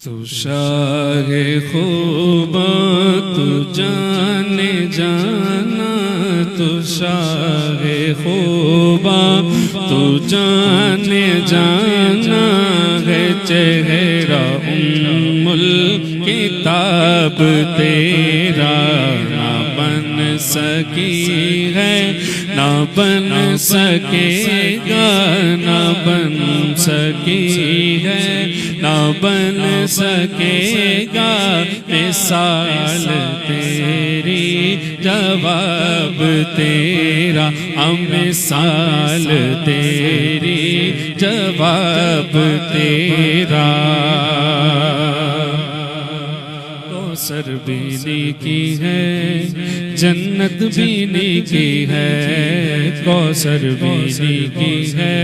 तू शाहे खूबा तू जाने जाना, तू शाहे खूबा तू जाने जाना है चेहरा उम्मुल किताब तेरा ना बन सकी है, ना बन सकेगा, ना बन सकी है, ना बन सकेगा मिसाल तेरी, जवाब तेरा मिसाल तेरी, जवाब तेरा। कौसर भी नेकी है, जन्नत भी नेकी है, कौसर भी नेकी है,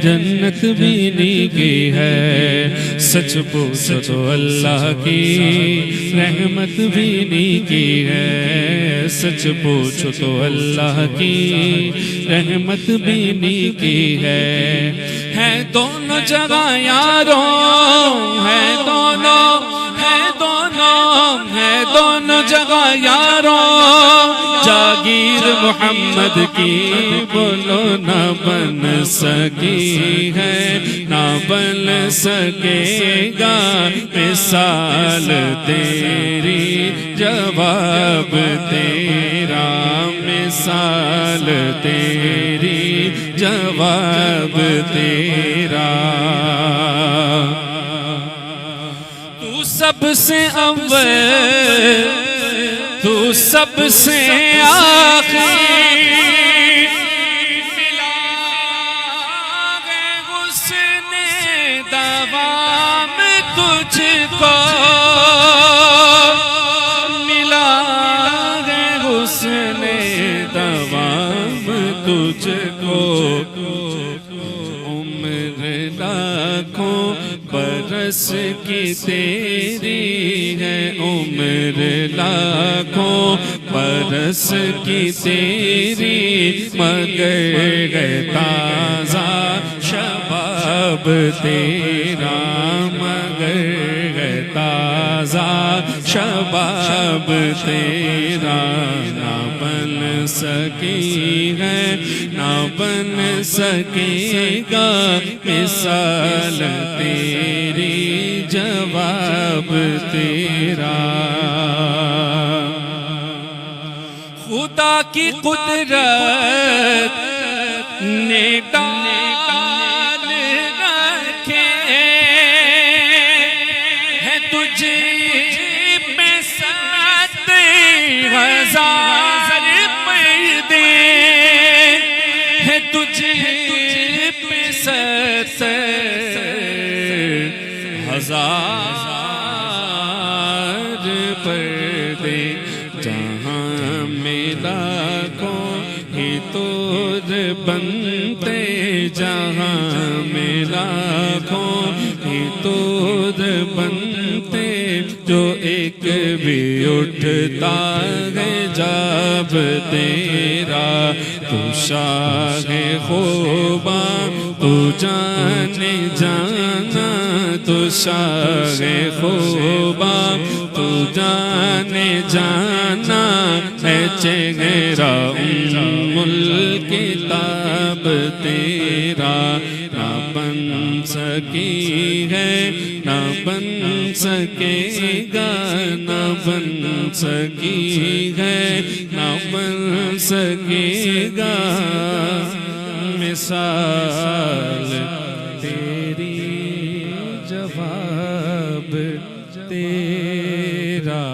जन्नत भी नेकी है। सच पूछो तो अल्लाह की रहमत भी नेकी है, सच पूछो तो अल्लाह की रहमत भी नेकी है दोनों जगह यारों, है दोनों जगह यारों, जागीर मोहम्मद की बोलो ना बन सकी है, ना बन सकेगा मिसाल तेरी, जवाब तेरा मिसाल तेरी, जवाब तेरा। तू सबसे अव्वल, तू सबसे आखिर, मिला है हुस्ने दवाम तुझको, मिला है हुस्ने दवाम तुझको। उम्र लाखों बरस की तेरी है, उम्र लाखों बरस की तेरी, मगर ताज़ा शबाब तेरा, मगर ताज़ा शबाब तेरा। ना बन सकी है, ना बन सकेगा मिसाल तेरी, जवाब तेरा। खुदा की कुदरत ने डाल रखे है तुझे पे 7,000 पर्दे, है तुझे पे 7,000 पर्दे। जहाँ मिला को ही तोर बनते, जहाँ मिला को ही तोर बनते, जो एक भी उठता है जाब तेरा। तू शाहे खूबा तू जाने जाना, तू शाहे खूबा तू जाने जाना है चेहरा उम्मुल किताब तेरा। ना बन सकी है, ना बन सकेगा, ना बन सकी है, ना बन सकेगा मिसाल तेरी, जवाब तेरा।